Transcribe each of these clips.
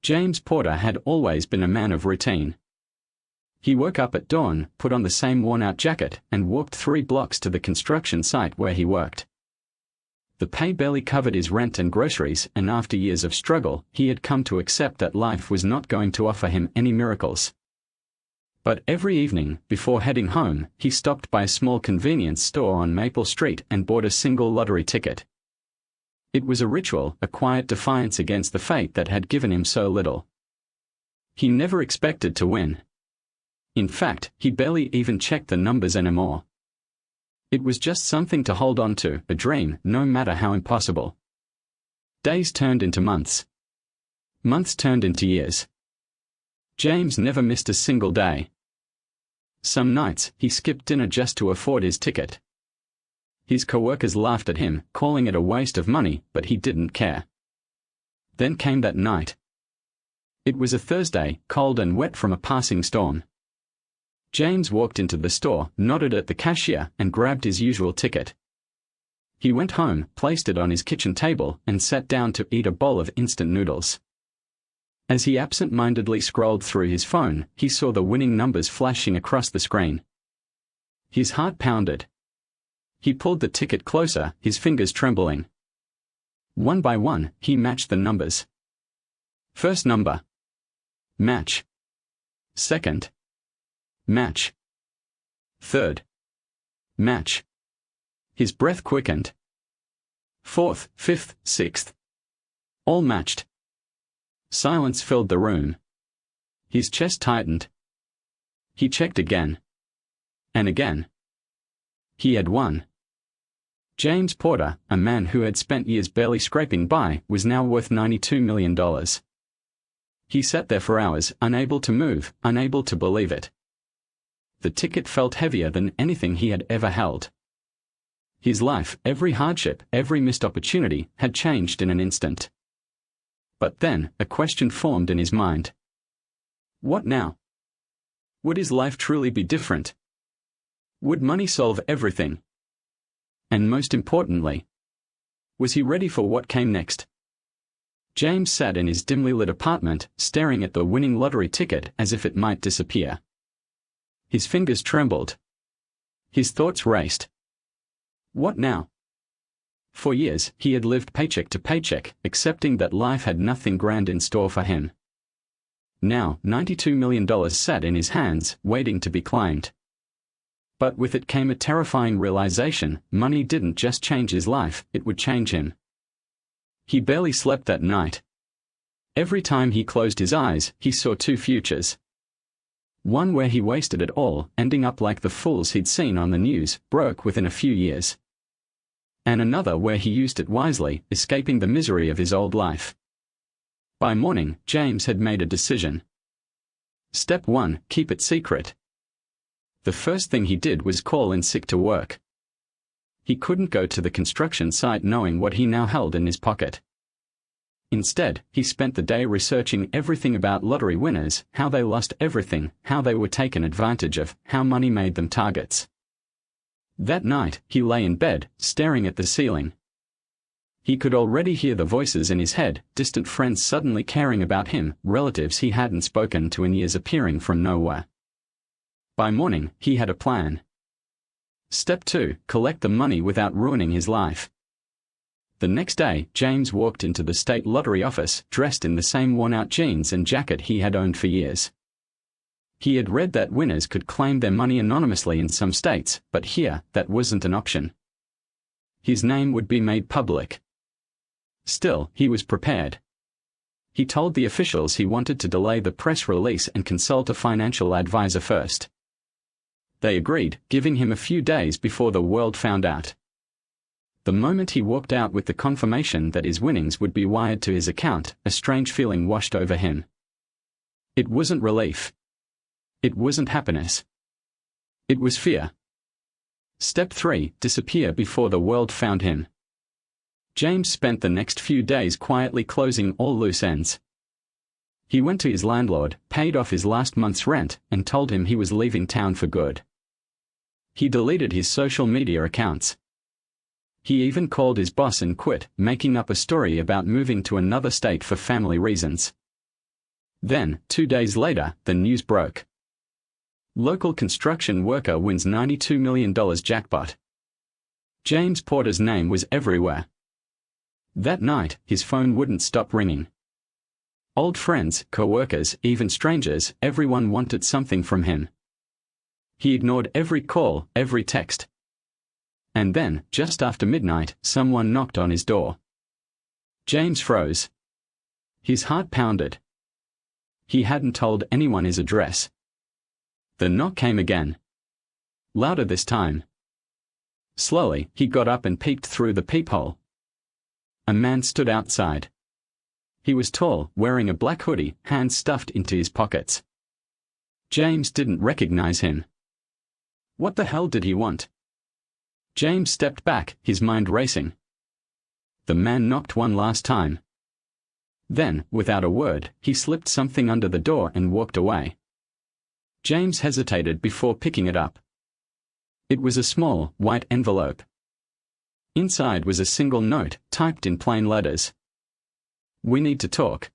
James Porter had always been a man of routine. He woke up at dawn, put on the same worn-out jacket, and walked 3 blocks to the construction site where he worked. The pay barely covered his rent and groceries, and after years of struggle, he had come to accept that life was not going to offer him any miracles. But every evening, before heading home, he stopped by a small convenience store on Maple Street and bought a single lottery ticket. It was a ritual, a quiet defiance against the fate that had given him so little. He never expected to win. In fact, he barely even checked the numbers anymore. It was just something to hold on to, a dream, no matter how impossible. Days turned into months. Months turned into years. James never missed a single day. Some nights, he skipped dinner just to afford his ticket. His co-workers laughed at him, calling it a waste of money, but he didn't care. Then came that night. It was a Thursday, cold and wet from a passing storm. James walked into the store, nodded at the cashier, and grabbed his usual ticket. He went home, placed it on his kitchen table, and sat down to eat a bowl of instant noodles. As he absent-mindedly scrolled through his phone, he saw the winning numbers flashing across the screen. His heart pounded. He pulled the ticket closer, his fingers trembling. One by one, he matched the numbers. First number. Match. Second. Match. Third. Match. His breath quickened. Fourth, fifth, sixth. All matched. Silence filled the room. His chest tightened. He checked again. And again. He had won. James Porter, a man who had spent years barely scraping by, was now worth $92 million. He sat there for hours, unable to move, unable to believe it. The ticket felt heavier than anything he had ever held. His life, every hardship, every missed opportunity, had changed in an instant. But then, a question formed in his mind. What now? Would his life truly be different? Would money solve everything? And most importantly, was he ready for what came next? James sat in his dimly lit apartment, staring at the winning lottery ticket as if it might disappear. His fingers trembled. His thoughts raced. What now? For years, he had lived paycheck to paycheck, accepting that life had nothing grand in store for him. Now, $92 million sat in his hands, waiting to be claimed. But with it came a terrifying realization: money didn't just change his life, it would change him. He barely slept that night. Every time he closed his eyes, he saw 2 futures. One where he wasted it all, ending up like the fools he'd seen on the news, broke within a few years. And another where he used it wisely, escaping the misery of his old life. By morning, James had made a decision. Step 1, keep it secret. The first thing he did was call in sick to work. He couldn't go to the construction site knowing what he now held in his pocket. Instead, he spent the day researching everything about lottery winners, how they lost everything, how they were taken advantage of, how money made them targets. That night, he lay in bed, staring at the ceiling. He could already hear the voices in his head, distant friends suddenly caring about him, relatives he hadn't spoken to in years appearing from nowhere. By morning, he had a plan. Step 2, collect the money without ruining his life. The next day, James walked into the state lottery office, dressed in the same worn-out jeans and jacket he had owned for years. He had read that winners could claim their money anonymously in some states, but here, that wasn't an option. His name would be made public. Still, he was prepared. He told the officials he wanted to delay the press release and consult a financial advisor first. They agreed, giving him a few days before the world found out. The moment he walked out with the confirmation that his winnings would be wired to his account, a strange feeling washed over him. It wasn't relief. It wasn't happiness. It was fear. Step 3, disappear before the world found him. James spent the next few days quietly closing all loose ends. He went to his landlord, paid off his last month's rent, and told him he was leaving town for good. He deleted his social media accounts. He even called his boss and quit, making up a story about moving to another state for family reasons. Then, 2 days later, the news broke. Local construction worker wins $92 million jackpot. James Porter's name was everywhere. That night, his phone wouldn't stop ringing. Old friends, co-workers, even strangers, everyone wanted something from him. He ignored every call, every text. And then, just after midnight, someone knocked on his door. James froze. His heart pounded. He hadn't told anyone his address. The knock came again. Louder this time. Slowly, he got up and peeked through the peephole. A man stood outside. He was tall, wearing a black hoodie, hands stuffed into his pockets. James didn't recognize him. What the hell did he want? James stepped back, his mind racing. The man knocked one last time. Then, without a word, he slipped something under the door and walked away. James hesitated before picking it up. It was a small, white envelope. Inside was a single note, typed in plain letters. "We need to talk.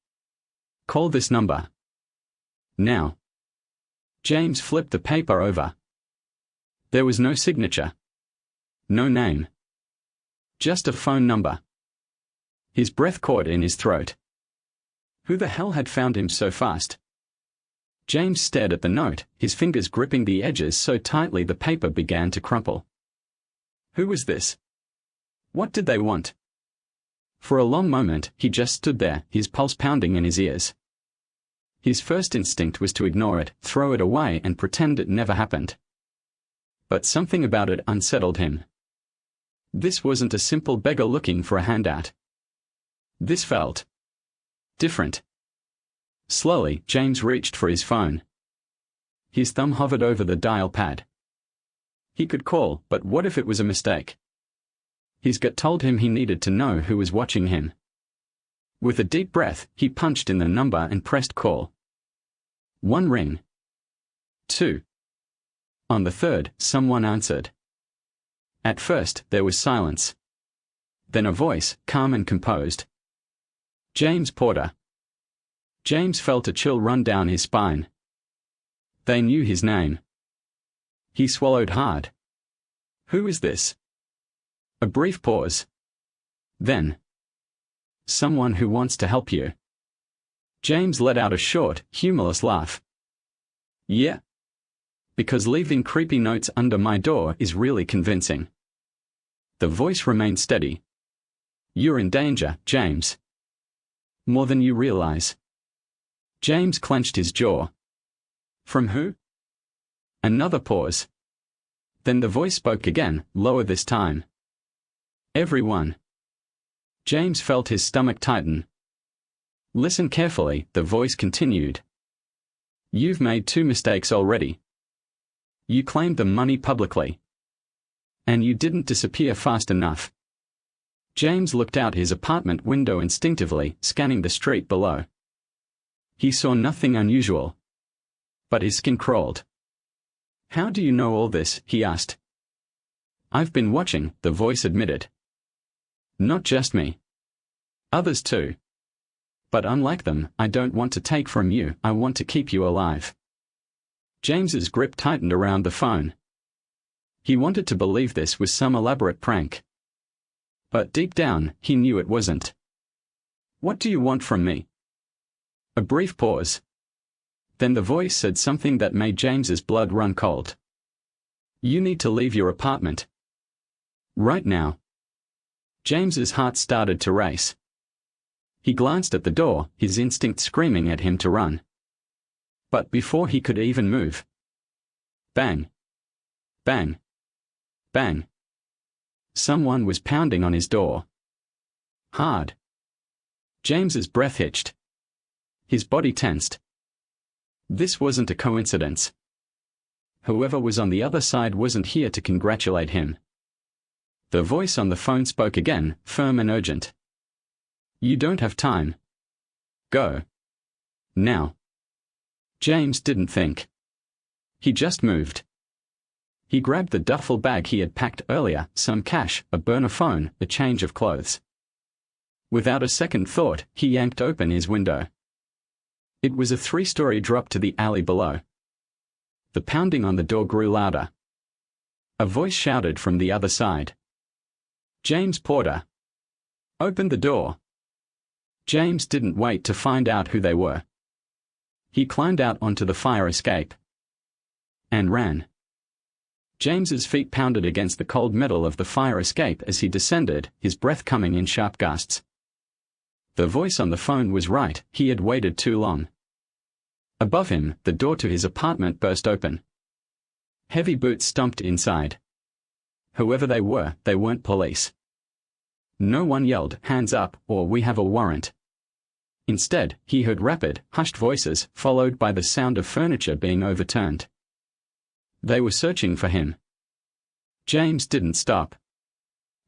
Call this number. Now." James flipped the paper over. There was no signature. No name. Just a phone number. His breath caught in his throat. Who the hell had found him so fast? James stared at the note, his fingers gripping the edges so tightly the paper began to crumple. Who was this? What did they want? For a long moment, he just stood there, his pulse pounding in his ears. His first instinct was to ignore it, throw it away and pretend it never happened. But something about it unsettled him. This wasn't a simple beggar looking for a handout. This felt different. Slowly, James reached for his phone. His thumb hovered over the dial pad. He could call, but what if it was a mistake? His gut told him he needed to know who was watching him. With a deep breath, he punched in the number and pressed call. 1 ring. 2. On the third, someone answered. At first, there was silence. Then a voice, calm and composed. James Porter. James felt a chill run down his spine. They knew his name. He swallowed hard. Who is this? A brief pause. Then. Someone who wants to help you. James let out a short, humorless laugh. Yeah. Because leaving creepy notes under my door is really convincing. The voice remained steady. You're in danger, James. More than you realize. James clenched his jaw. From who? Another pause. Then the voice spoke again, lower this time. Everyone. James felt his stomach tighten. Listen carefully, the voice continued. You've made 2 mistakes already. You claimed the money publicly. And you didn't disappear fast enough. James looked out his apartment window instinctively, scanning the street below. He saw nothing unusual. But his skin crawled. How do you know all this? He asked. I've been watching, the voice admitted. Not just me. Others too. But unlike them, I don't want to take from you, I want to keep you alive. James's grip tightened around the phone. He wanted to believe this was some elaborate prank. But deep down, he knew it wasn't. What do you want from me? A brief pause. Then the voice said something that made James's blood run cold. You need to leave your apartment. Right now. James's heart started to race. He glanced at the door, his instinct screaming at him to run. But before he could even move. Bang. Bang. Bang. Someone was pounding on his door. Hard. James's breath hitched. His body tensed. This wasn't a coincidence. Whoever was on the other side wasn't here to congratulate him. The voice on the phone spoke again, firm and urgent. You don't have time. Go. Now. James didn't think. He just moved. He grabbed the duffel bag he had packed earlier, some cash, a burner phone, a change of clothes. Without a second thought, he yanked open his window. It was a 3-story drop to the alley below. The pounding on the door grew louder. A voice shouted from the other side. "James Porter! Open the door!" James didn't wait to find out who they were. He climbed out onto the fire escape and ran. James's feet pounded against the cold metal of the fire escape as he descended, his breath coming in sharp gusts. The voice on the phone was right, he had waited too long. Above him, the door to his apartment burst open. Heavy boots stomped inside. Whoever they weren't police. No one yelled, "Hands up," or "We have a warrant." Instead, he heard rapid, hushed voices, followed by the sound of furniture being overturned. They were searching for him. James didn't stop.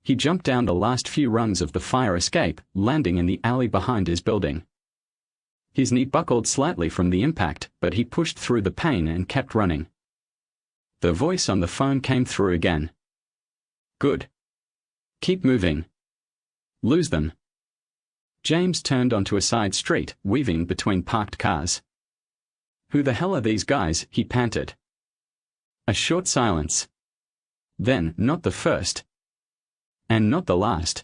He jumped down the last few rungs of the fire escape, landing in the alley behind his building. His knee buckled slightly from the impact, but he pushed through the pain and kept running. The voice on the phone came through again. "Good. Keep moving. Lose them." James turned onto a side street, weaving between parked cars. "Who the hell are these guys?" he panted. A short silence. Then, not the first. And not the last.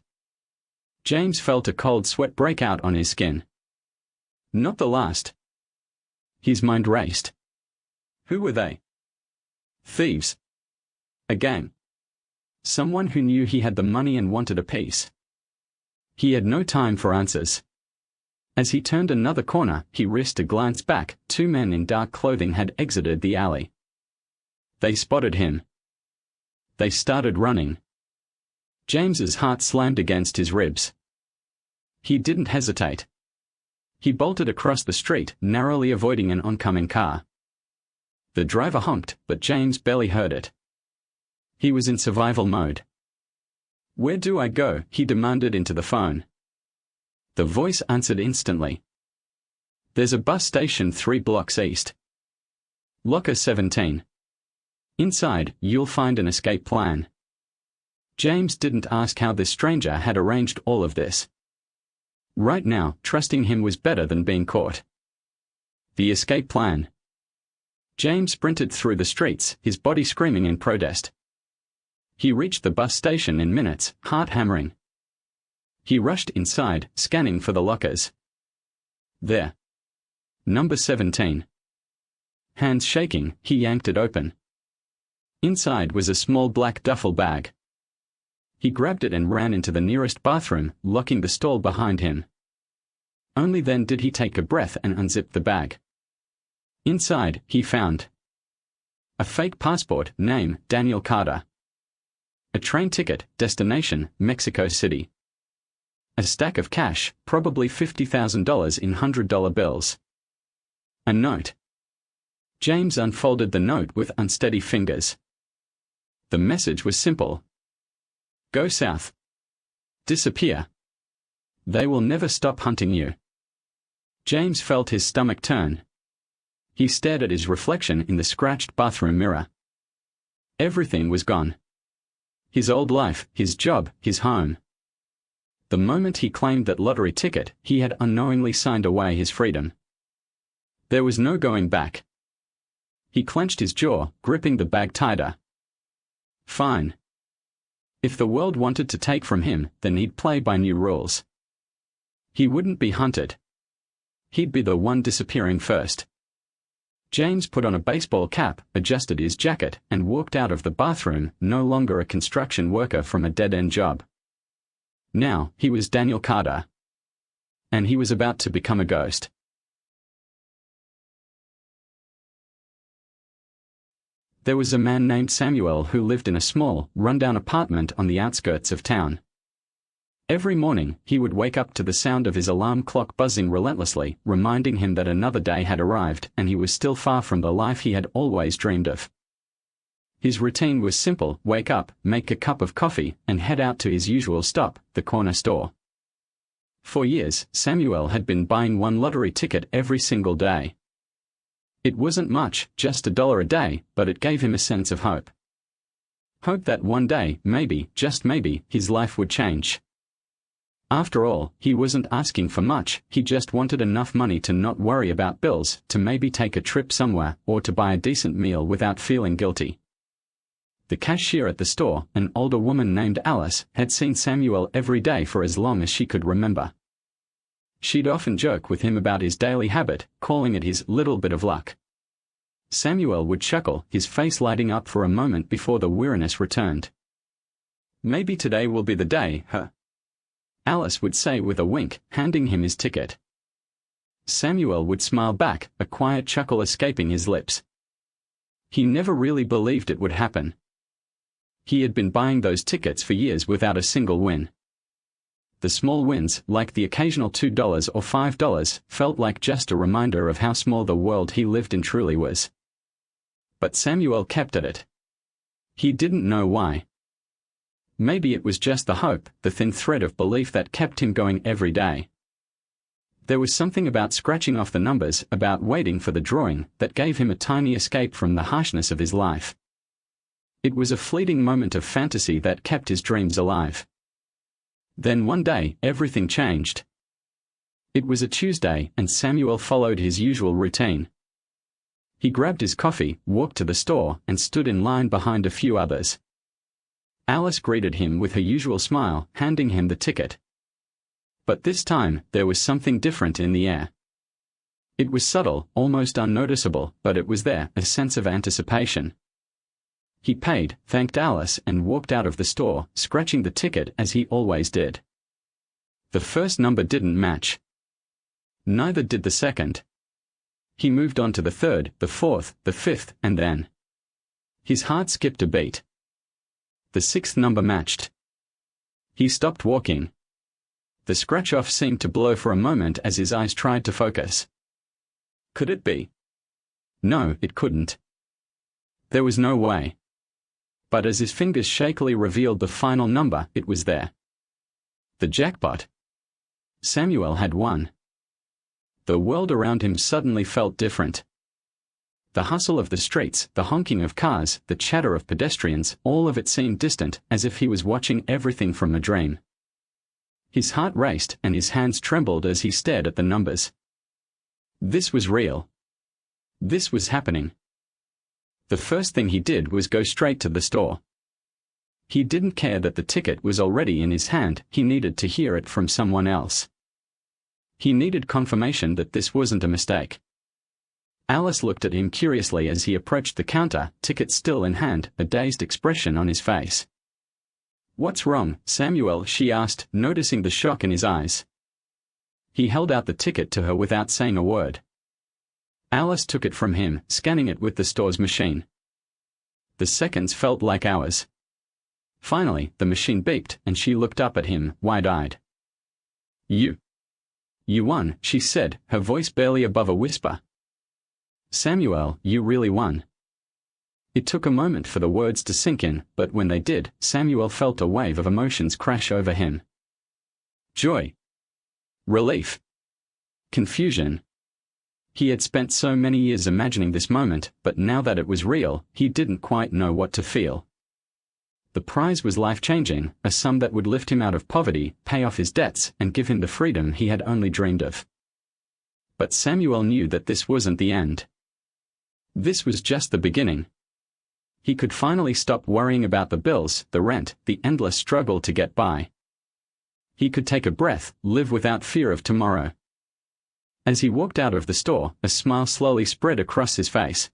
James felt a cold sweat break out on his skin. Not the last. His mind raced. Who were they? Thieves. A gang. Someone who knew he had the money and wanted a piece. He had no time for answers. As he turned another corner, he risked a glance back. 2 men in dark clothing had exited the alley. They spotted him. They started running. James's heart slammed against his ribs. He didn't hesitate. He bolted across the street, narrowly avoiding an oncoming car. The driver honked, but James barely heard it. He was in survival mode. "Where do I go?" he demanded into the phone. The voice answered instantly. "There's a bus station 3 blocks east. Locker 17. Inside, you'll find an escape plan." James didn't ask how this stranger had arranged all of this. Right now, trusting him was better than being caught. The escape plan. James sprinted through the streets, his body screaming in protest. He reached the bus station in minutes, heart hammering. He rushed inside, scanning for the lockers. There. Number 17. Hands shaking, he yanked it open. Inside was a small black duffel bag. He grabbed it and ran into the nearest bathroom, locking the stall behind him. Only then did he take a breath and unzip the bag. Inside, he found a fake passport, name, Daniel Carter. A train ticket, destination, Mexico City. A stack of cash, probably $50,000 in $100 bills. A note. James unfolded the note with unsteady fingers. The message was simple. Go south. Disappear. They will never stop hunting you. James felt his stomach turn. He stared at his reflection in the scratched bathroom mirror. Everything was gone. His old life, his job, his home. The moment he claimed that lottery ticket, he had unknowingly signed away his freedom. There was no going back. He clenched his jaw, gripping the bag tighter. Fine. If the world wanted to take from him, then he'd play by new rules. He wouldn't be hunted. He'd be the one disappearing first. James put on a baseball cap, adjusted his jacket, and walked out of the bathroom, no longer a construction worker from a dead-end job. Now, he was Daniel Carter. And he was about to become a ghost. There was a man named Samuel who lived in a small, run-down apartment on the outskirts of town. Every morning, he would wake up to the sound of his alarm clock buzzing relentlessly, reminding him that another day had arrived and he was still far from the life he had always dreamed of. His routine was simple: wake up, make a cup of coffee, and head out to his usual stop, the corner store. For years, Samuel had been buying one lottery ticket every single day. It wasn't much, just $1 a day, but it gave him a sense of hope. Hope that one day, maybe, just maybe, his life would change. After all, he wasn't asking for much, he just wanted enough money to not worry about bills, to maybe take a trip somewhere, or to buy a decent meal without feeling guilty. The cashier at the store, an older woman named Alice, had seen Samuel every day for as long as she could remember. She'd often joke with him about his daily habit, calling it his little bit of luck. Samuel would chuckle, his face lighting up for a moment before the weariness returned. "Maybe today will be the day, huh?" Alice would say with a wink, handing him his ticket. Samuel would smile back, a quiet chuckle escaping his lips. He never really believed it would happen. He had been buying those tickets for years without a single win. The small wins, like the occasional $2 or $5, felt like just a reminder of how small the world he lived in truly was. But Samuel kept at it. He didn't know why. Maybe it was just the hope, the thin thread of belief that kept him going every day. There was something about scratching off the numbers, about waiting for the drawing, that gave him a tiny escape from the harshness of his life. It was a fleeting moment of fantasy that kept his dreams alive. Then one day, everything changed. It was a Tuesday, and Samuel followed his usual routine. He grabbed his coffee, walked to the store, and stood in line behind a few others. Alice greeted him with her usual smile, handing him the ticket. But this time, there was something different in the air. It was subtle, almost unnoticeable, but it was there, a sense of anticipation. He paid, thanked Alice, and walked out of the store, scratching the ticket as he always did. The first number didn't match. Neither did the second. He moved on to the third, the fourth, the fifth, and then his heart skipped a beat. The sixth number matched. He stopped walking. The scratch-off seemed to blow for a moment as his eyes tried to focus. Could it be? No, it couldn't. There was no way. But as his fingers shakily revealed the final number, it was there. The jackpot. Samuel had won. The world around him suddenly felt different. The hustle of the streets, the honking of cars, the chatter of pedestrians, all of it seemed distant, as if he was watching everything from a dream. His heart raced and his hands trembled as he stared at the numbers. This was real. This was happening. The first thing he did was go straight to the store. He didn't care that the ticket was already in his hand, he needed to hear it from someone else. He needed confirmation that this wasn't a mistake. Alice looked at him curiously as he approached the counter, ticket still in hand, a dazed expression on his face. "What's wrong, Samuel?" she asked, noticing the shock in his eyes. He held out the ticket to her without saying a word. Alice took it from him, scanning it with the store's machine. The seconds felt like hours. Finally, the machine beeped, and she looked up at him, wide-eyed. You won," she said, her voice barely above a whisper. "Samuel, you really won." It took a moment for the words to sink in, but when they did, Samuel felt a wave of emotions crash over him. Joy. Relief. Confusion. He had spent so many years imagining this moment, but now that it was real, he didn't quite know what to feel. The prize was life-changing, a sum that would lift him out of poverty, pay off his debts, and give him the freedom he had only dreamed of. But Samuel knew that this wasn't the end. This was just the beginning. He could finally stop worrying about the bills, the rent, the endless struggle to get by. He could take a breath, live without fear of tomorrow. As he walked out of the store, a smile slowly spread across his face.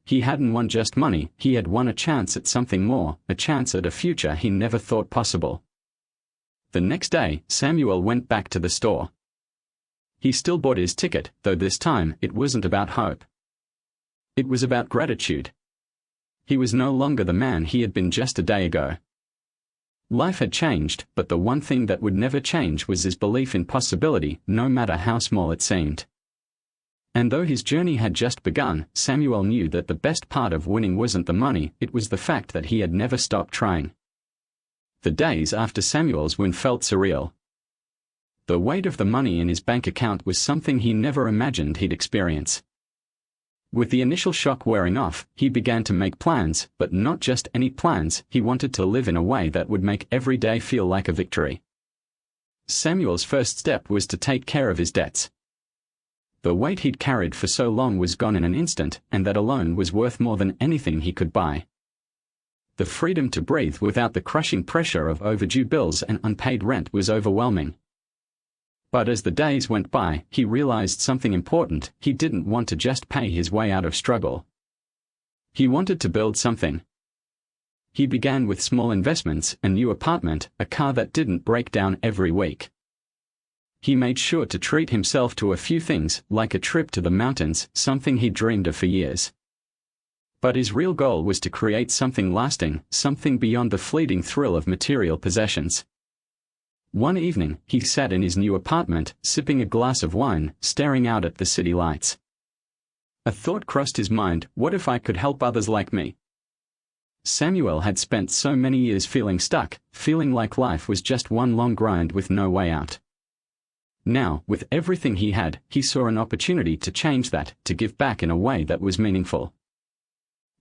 He hadn't won just money, he had won a chance at something more, a chance at a future he never thought possible. The next day, Samuel went back to the store. He still bought his ticket, though this time it wasn't about hope. It was about gratitude. He was no longer the man he had been just a day ago. Life had changed, but the one thing that would never change was his belief in possibility, no matter how small it seemed. And though his journey had just begun, Samuel knew that the best part of winning wasn't the money, it was the fact that he had never stopped trying. The days after Samuel's win felt surreal. The weight of the money in his bank account was something he never imagined he'd experience. With the initial shock wearing off, he began to make plans, but not just any plans, he wanted to live in a way that would make every day feel like a victory. Samuel's first step was to take care of his debts. The weight he'd carried for so long was gone in an instant, and that alone was worth more than anything he could buy. The freedom to breathe without the crushing pressure of overdue bills and unpaid rent was overwhelming. But as the days went by, he realized something important: he didn't want to just pay his way out of struggle. He wanted to build something. He began with small investments: a new apartment, a car that didn't break down every week. He made sure to treat himself to a few things, like a trip to the mountains, something he dreamed of for years. But his real goal was to create something lasting, something beyond the fleeting thrill of material possessions. One evening, he sat in his new apartment, sipping a glass of wine, staring out at the city lights. A thought crossed his mind: what if I could help others like me? Samuel had spent so many years feeling stuck, feeling like life was just one long grind with no way out. Now, with everything he had, he saw an opportunity to change that, to give back in a way that was meaningful.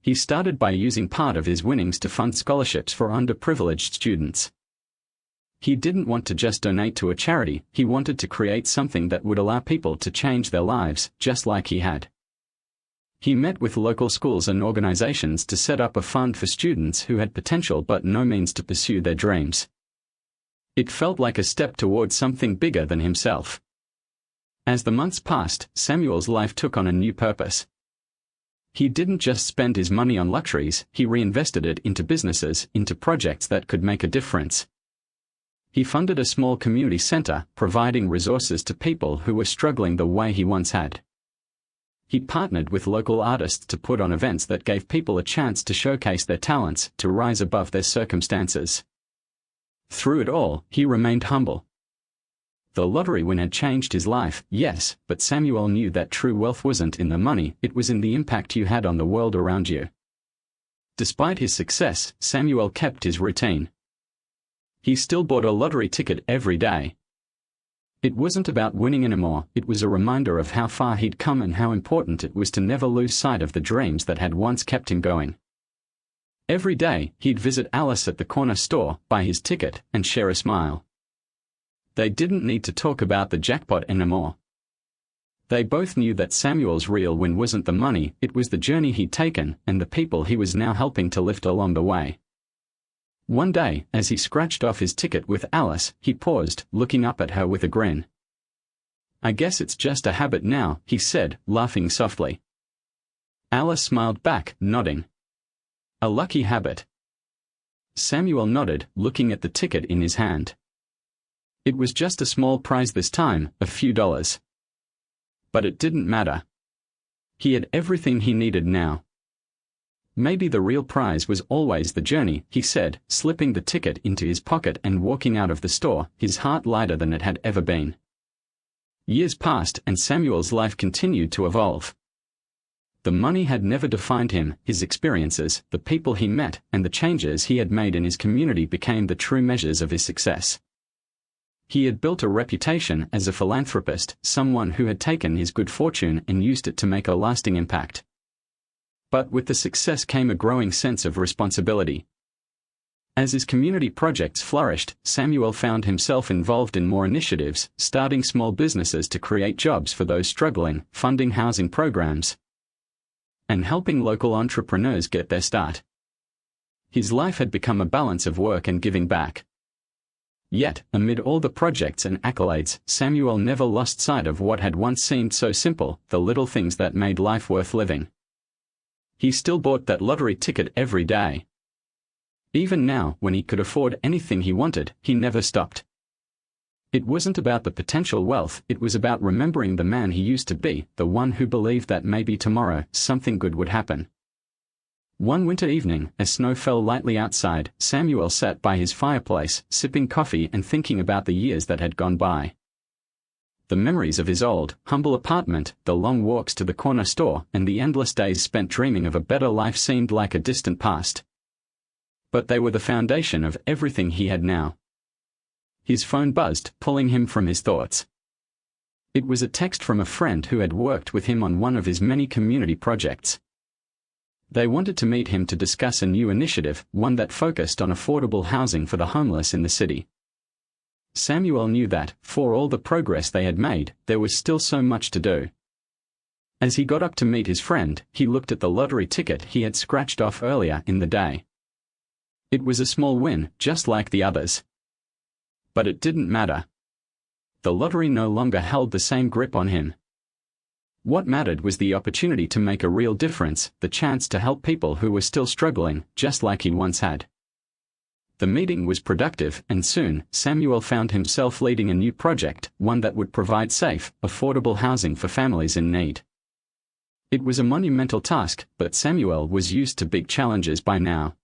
He started by using part of his winnings to fund scholarships for underprivileged students. He didn't want to just donate to a charity; he wanted to create something that would allow people to change their lives, just like he had. He met with local schools and organizations to set up a fund for students who had potential but no means to pursue their dreams. It felt like a step towards something bigger than himself. As the months passed, Samuel's life took on a new purpose. He didn't just spend his money on luxuries; he reinvested it into businesses, into projects that could make a difference. He funded a small community center, providing resources to people who were struggling the way he once had. He partnered with local artists to put on events that gave people a chance to showcase their talents, to rise above their circumstances. Through it all, he remained humble. The lottery win had changed his life, yes, but Samuel knew that true wealth wasn't in the money; it was in the impact you had on the world around you. Despite his success, Samuel kept his routine. He still bought a lottery ticket every day. It wasn't about winning anymore; it was a reminder of how far he'd come and how important it was to never lose sight of the dreams that had once kept him going. Every day, he'd visit Alice at the corner store, buy his ticket, and share a smile. They didn't need to talk about the jackpot anymore. They both knew that Samuel's real win wasn't the money; it was the journey he'd taken, and the people he was now helping to lift along the way. One day, as he scratched off his ticket with Alice, he paused, looking up at her with a grin. "I guess it's just a habit now," he said, laughing softly. Alice smiled back, nodding. "A lucky habit." Samuel nodded, looking at the ticket in his hand. It was just a small prize this time, a few dollars. But it didn't matter. He had everything he needed now. "Maybe the real prize was always the journey," he said, slipping the ticket into his pocket and walking out of the store, his heart lighter than it had ever been. Years passed, and Samuel's life continued to evolve. The money had never defined him; his experiences, the people he met, and the changes he had made in his community became the true measures of his success. He had built a reputation as a philanthropist, someone who had taken his good fortune and used it to make a lasting impact. But with the success came a growing sense of responsibility. As his community projects flourished, Samuel found himself involved in more initiatives, starting small businesses to create jobs for those struggling, funding housing programs, and helping local entrepreneurs get their start. His life had become a balance of work and giving back. Yet, amid all the projects and accolades, Samuel never lost sight of what had once seemed so simple: the little things that made life worth living. He still bought that lottery ticket every day. Even now, when he could afford anything he wanted, he never stopped. It wasn't about the potential wealth; it was about remembering the man he used to be, the one who believed that maybe tomorrow, something good would happen. One winter evening, as snow fell lightly outside, Samuel sat by his fireplace, sipping coffee and thinking about the years that had gone by. The memories of his old, humble apartment, the long walks to the corner store, and the endless days spent dreaming of a better life seemed like a distant past. But they were the foundation of everything he had now. His phone buzzed, pulling him from his thoughts. It was a text from a friend who had worked with him on one of his many community projects. They wanted to meet him to discuss a new initiative, one that focused on affordable housing for the homeless in the city. Samuel knew that, for all the progress they had made, there was still so much to do. As he got up to meet his friend, he looked at the lottery ticket he had scratched off earlier in the day. It was a small win, just like the others. But it didn't matter. The lottery no longer held the same grip on him. What mattered was the opportunity to make a real difference, the chance to help people who were still struggling, just like he once had. The meeting was productive, and soon, Samuel found himself leading a new project, one that would provide safe, affordable housing for families in need. It was a monumental task, but Samuel was used to big challenges by now.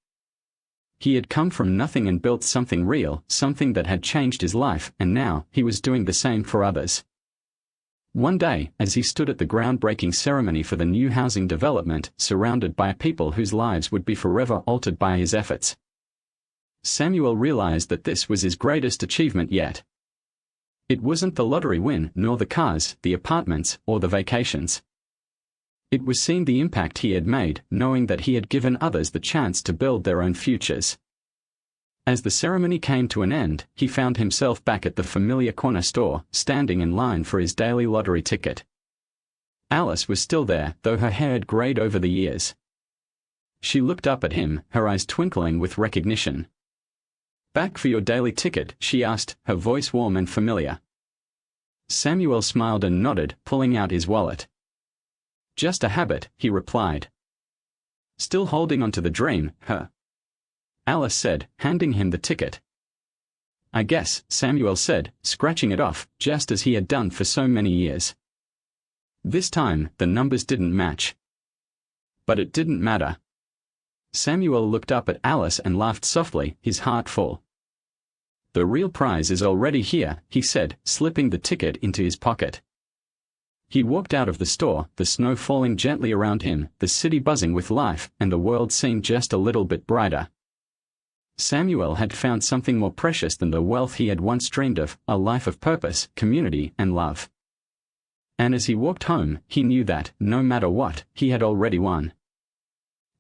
He had come from nothing and built something real, something that had changed his life, and now, he was doing the same for others. One day, as he stood at the groundbreaking ceremony for the new housing development, surrounded by people whose lives would be forever altered by his efforts, Samuel realized that this was his greatest achievement yet. It wasn't the lottery win, nor the cars, the apartments, or the vacations. It was seeing the impact he had made, knowing that he had given others the chance to build their own futures. As the ceremony came to an end, he found himself back at the familiar corner store, standing in line for his daily lottery ticket. Alice was still there, though her hair had grayed over the years. She looked up at him, her eyes twinkling with recognition. "Back for your daily ticket?" she asked, her voice warm and familiar. Samuel smiled and nodded, pulling out his wallet. "Just a habit," he replied. "Still holding on to the dream, huh?" Alice said, handing him the ticket. "I guess," Samuel said, scratching it off, just as he had done for so many years. This time, the numbers didn't match. But it didn't matter. Samuel looked up at Alice and laughed softly, his heart full. "The real prize is already here," he said, slipping the ticket into his pocket. He walked out of the store, the snow falling gently around him, the city buzzing with life, and the world seemed just a little bit brighter. Samuel had found something more precious than the wealth he had once dreamed of, a life of purpose, community, and love. And as he walked home, he knew that, no matter what, he had already won.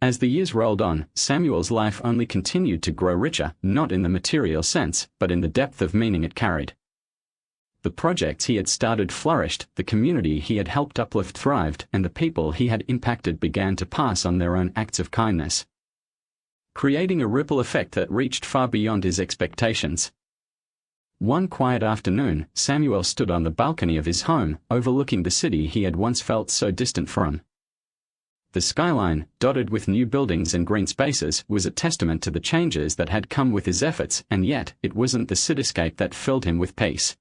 As the years rolled on, Samuel's life only continued to grow richer, not in the material sense, but in the depth of meaning it carried. The projects he had started flourished, the community he had helped uplift thrived, and the people he had impacted began to pass on their own acts of kindness, creating a ripple effect that reached far beyond his expectations. One quiet afternoon, Samuel stood on the balcony of his home, overlooking the city he had once felt so distant from. The skyline, dotted with new buildings and green spaces, was a testament to the changes that had come with his efforts, and yet, it wasn't the cityscape that filled him with peace.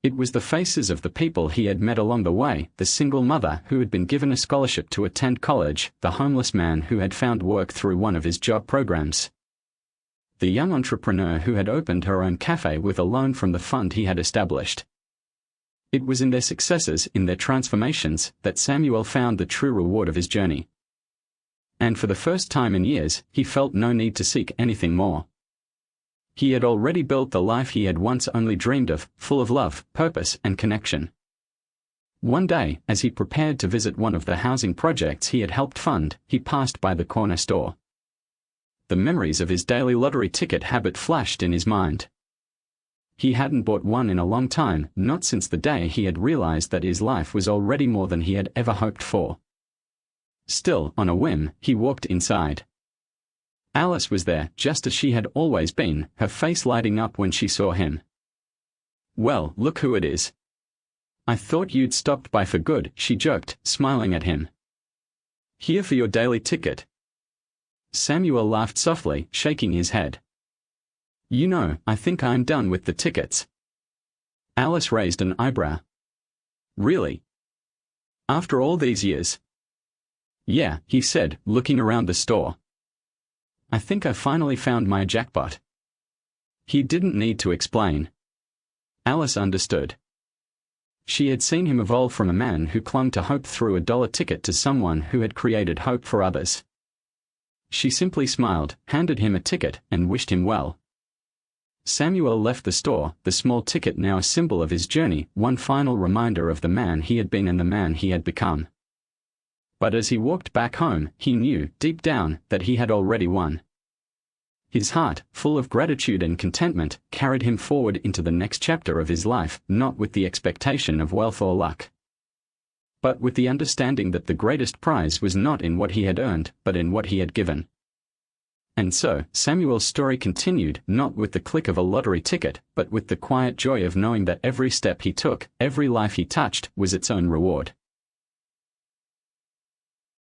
It was the faces of the people he had met along the way, the single mother who had been given a scholarship to attend college, the homeless man who had found work through one of his job programs, the young entrepreneur who had opened her own cafe with a loan from the fund he had established. It was in their successes, in their transformations, that Samuel found the true reward of his journey. And for the first time in years, he felt no need to seek anything more. He had already built the life he had once only dreamed of, full of love, purpose, and connection. One day, as he prepared to visit one of the housing projects he had helped fund, he passed by the corner store. The memories of his daily lottery ticket habit flashed in his mind. He hadn't bought one in a long time, not since the day he had realized that his life was already more than he had ever hoped for. Still, on a whim, he walked inside. Alice was there, just as she had always been, her face lighting up when she saw him. "Well, look who it is. I thought you'd stopped by for good," she joked, smiling at him. "Here for your daily ticket." Samuel laughed softly, shaking his head. "You know, I think I'm done with the tickets." Alice raised an eyebrow. "Really? After all these years?" "Yeah," he said, looking around the store. "I think I finally found my jackpot." He didn't need to explain. Alice understood. She had seen him evolve from a man who clung to hope through a dollar ticket to someone who had created hope for others. She simply smiled, handed him a ticket, and wished him well. Samuel left the store, the small ticket now a symbol of his journey, one final reminder of the man he had been and the man he had become. But as he walked back home, he knew, deep down, that he had already won. His heart, full of gratitude and contentment, carried him forward into the next chapter of his life, not with the expectation of wealth or luck, but with the understanding that the greatest prize was not in what he had earned, but in what he had given. And so, Samuel's story continued, not with the click of a lottery ticket, but with the quiet joy of knowing that every step he took, every life he touched, was its own reward.